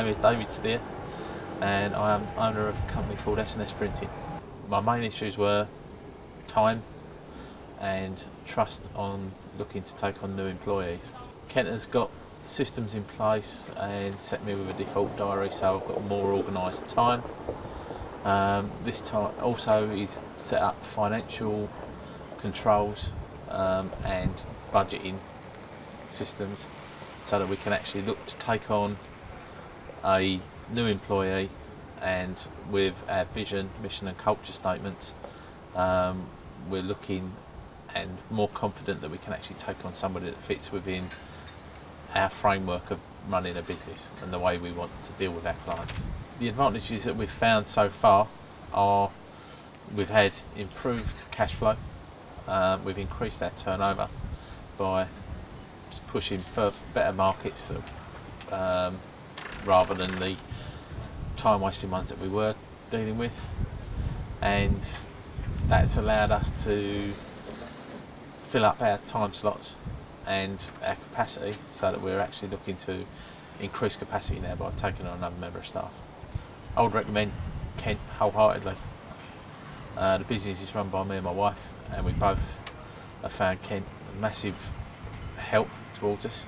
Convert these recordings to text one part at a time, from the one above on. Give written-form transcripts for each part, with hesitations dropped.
name is David Steer and I am owner of a company called S&S Printing. My main issues were time and trust on looking to take on new employees. Kent has got systems in place and set me with a default diary, so I've got a more organised time. This time also is set up financial controls and budgeting systems so that we can actually look to take on a new employee, and with our vision, mission and culture statements we're looking and more confident that we can actually take on somebody that fits within our framework of running a business and the way we want to deal with our clients. The advantages that we've found so far are we've had improved cash flow, we've increased our turnover by pushing for better markets rather than the time wasting ones that we were dealing with, and that's allowed us to fill up our time slots and our capacity, so that we're actually looking to increase capacity now by taking on another member of staff. I would recommend Kent wholeheartedly. The business is run by me and my wife, and we both have found Kent a massive help towards us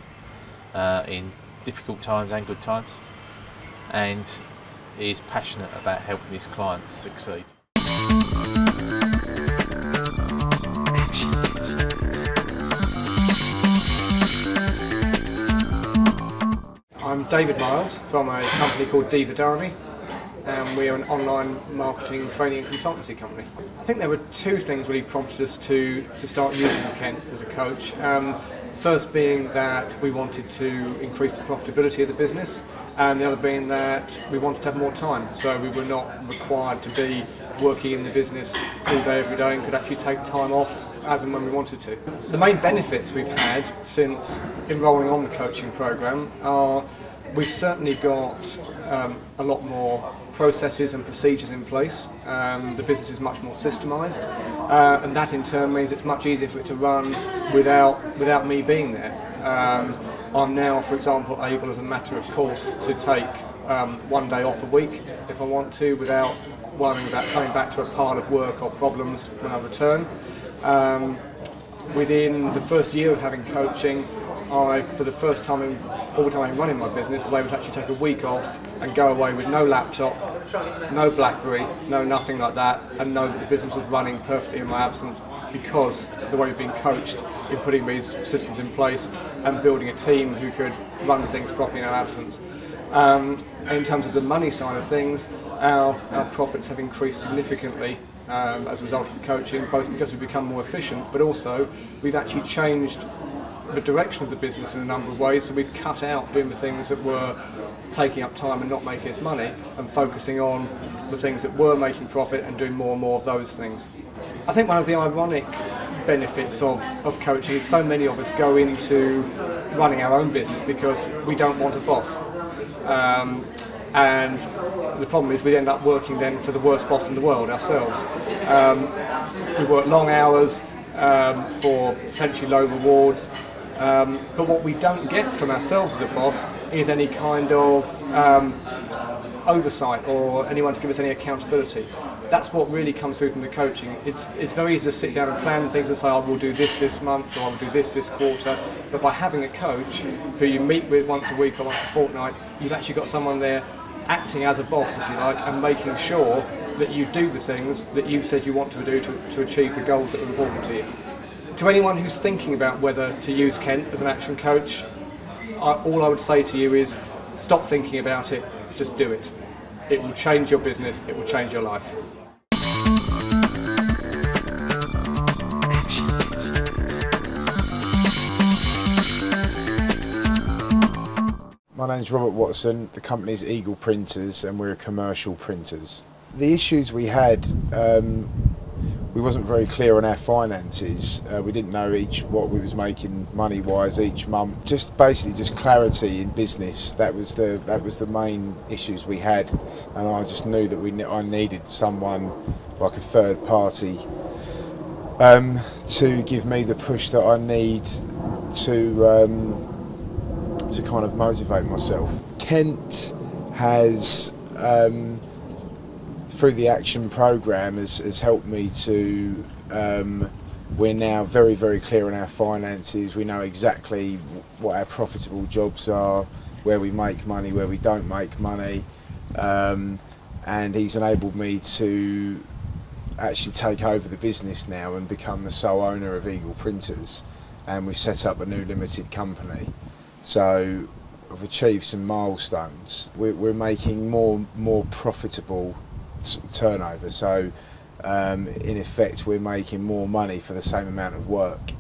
in difficult times and good times, and he is passionate about helping his clients succeed. I'm David Miles from a company called Dividani, and we're an online marketing, training and consultancy company. I think there were two things really prompted us to start using Kent as a coach. First being that we wanted to increase the profitability of the business, and the other being that we wanted to have more time, so we were not required to be working in the business all day every day and could actually take time off as and when we wanted to. The main benefits we've had since enrolling on the coaching program are we've certainly got a lot more processes and procedures in place. The business is much more systemised, and that in turn means it's much easier for it to run without me being there. I'm now, for example, able as a matter of course to take one day off a week if I want to, without worrying about coming back to a pile of work or problems when I return. Within the first year of having coaching, I, for the first time in all the time running my business, was able to actually take a week off and go away with no laptop, no BlackBerry, no nothing like that, and know that the business was running perfectly in my absence because of the way we've been coached in putting these systems in place and building a team who could run things properly in our absence. In terms of the money side of things, our profits have increased significantly as a result of the coaching, both because we've become more efficient, but also we've actually changed the direction of the business in a number of ways. So we've cut out doing the things that were taking up time and not making us money, and focusing on the things that were making profit and doing more and more of those things. I think one of the ironic benefits of coaching is so many of us go into running our own business because we don't want a boss. And the problem is we end up working then for the worst boss in the world, ourselves. We work long hours for potentially low rewards, but what we don't get from ourselves as a boss is any kind of oversight or anyone to give us any accountability. That's what really comes through from the coaching. It's very easy to sit down and plan things and say, I will do this month, or I will do this quarter, but by having a coach who you meet with once a week or once a fortnight, you've actually got someone there acting as a boss, if you like, and making sure that you do the things that you've said you want to do to achieve the goals that are important to you. To anyone who's thinking about whether to use Kent as an action coach, all I would say to you is stop thinking about it, just do it. It will change your business, it will change your life. My name's Robert Watson, the company's Eagle Printers, and we're commercial printers. The issues we had, we wasn't very clear on our finances. We didn't know what we was making money-wise each month. Just basically just clarity in business. That was the main issues we had, and I just knew that I needed someone like a third party to give me the push that I need to kind of motivate myself. Kent has, through the action program, has helped me to, we're now very, very clear on our finances. We know exactly what our profitable jobs are, where we make money, where we don't make money, and he's enabled me to actually take over the business now and become the sole owner of Eagle Printers, and we've set up a new limited company. So I've achieved some milestones. We're making more profitable turnover, so in effect we're making more money for the same amount of work.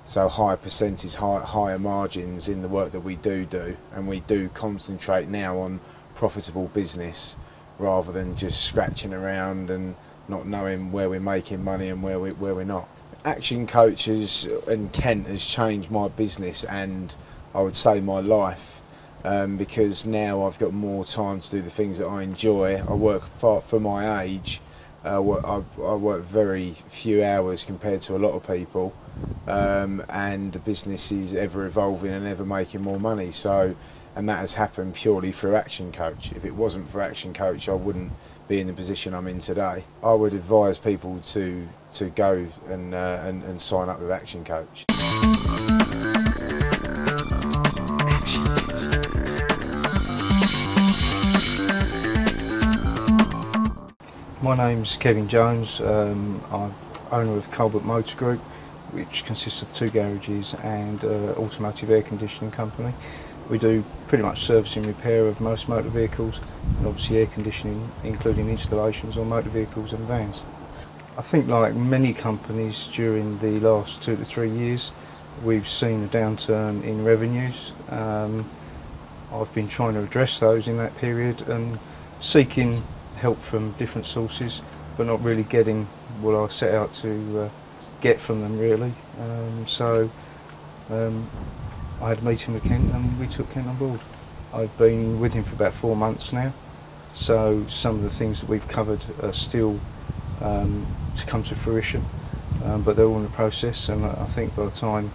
So higher percentage, higher margins in the work that we do, and we do concentrate now on profitable business rather than just scratching around and not knowing where we're making money and where we're not. Action Coaches and Kent has changed my business, and I would say my life, because now I've got more time to do the things that I enjoy. I work for my age. I work very few hours compared to a lot of people, and the business is ever evolving and ever making more money. So, and that has happened purely through Action Coach. If it wasn't for Action Coach, I wouldn't be in the position I'm in today. I would advise people to go and sign up with Action Coach. My name's Kevin Jones. I'm owner of Colbert Motor Group, which consists of 2 garages and automotive air conditioning company. We do pretty much service and repair of most motor vehicles, and obviously air conditioning, including installations on motor vehicles and vans. I think, like many companies during the last 2 to 3 years, we've seen a downturn in revenues. I've been trying to address those in that period and seeking help from different sources, but not really getting what I set out to get from them, really. I had a meeting with Kent and we took Kent on board. I've been with him for about 4 months now, so some of the things that we've covered are still to come to fruition, but they're all in the process, and I think by the time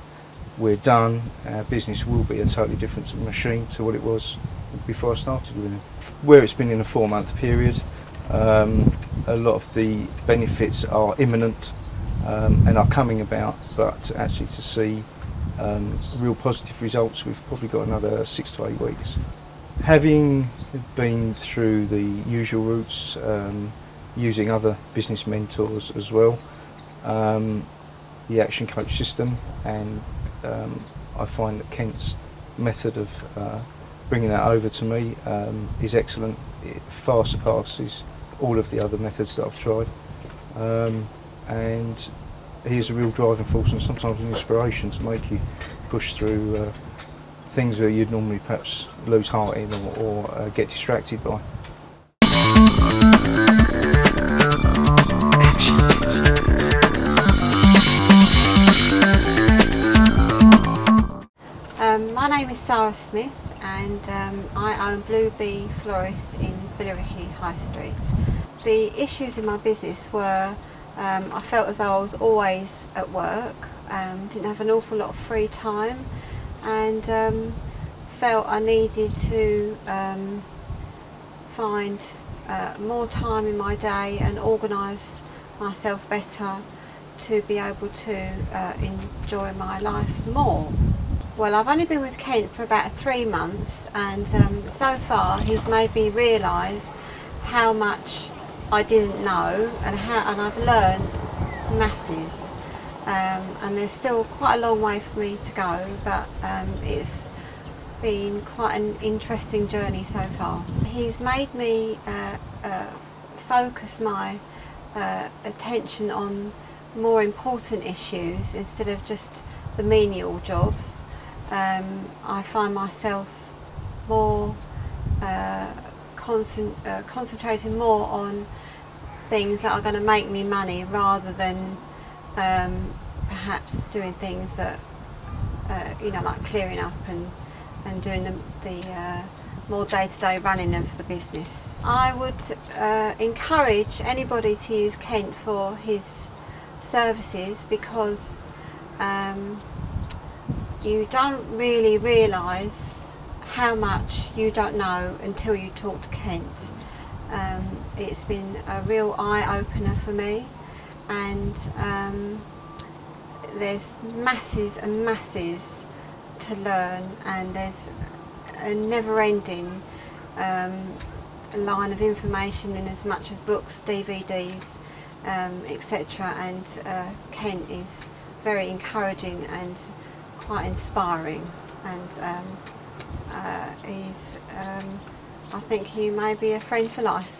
we're done, our business will be a totally different machine to what it was before I started with him. Where it's been in a 4-month period, a lot of the benefits are imminent and are coming about, but actually to see real positive results, we've probably got another 6 to 8 weeks. Having been through the usual routes, using other business mentors as well, the Action Coach system, and I find that Kent's method of bringing that over to me is excellent. It far surpasses all of the other methods that I've tried, and he is a real driving force and sometimes an inspiration to make you push through things that you'd normally perhaps lose heart in or get distracted by. My name is Sarah Smith, and I own Blue Bee Florist in Billericay High Street. The issues in my business were I felt as though I was always at work, didn't have an awful lot of free time, and felt I needed to find more time in my day and organise myself better to be able to enjoy my life more. Well, I've only been with Kent for about 3 months, and so far he's made me realise how much I didn't know, and I've learned masses. And there's still quite a long way for me to go, but it's been quite an interesting journey so far. He's made me focus my attention on more important issues instead of just the menial jobs. I find myself more concentrating more on things that are going to make me money rather than perhaps doing things that you know, like clearing up and doing the more day-to-day running of the business. I would encourage anybody to use Kent for his services, because you don't really realise how much you don't know until you talk to Kent. It's been a real eye-opener for me, and there's masses and masses to learn, and there's a never-ending line of information in as much as books, DVDs, etc. And Kent is very encouraging and quite inspiring, and I think he may be a friend for life.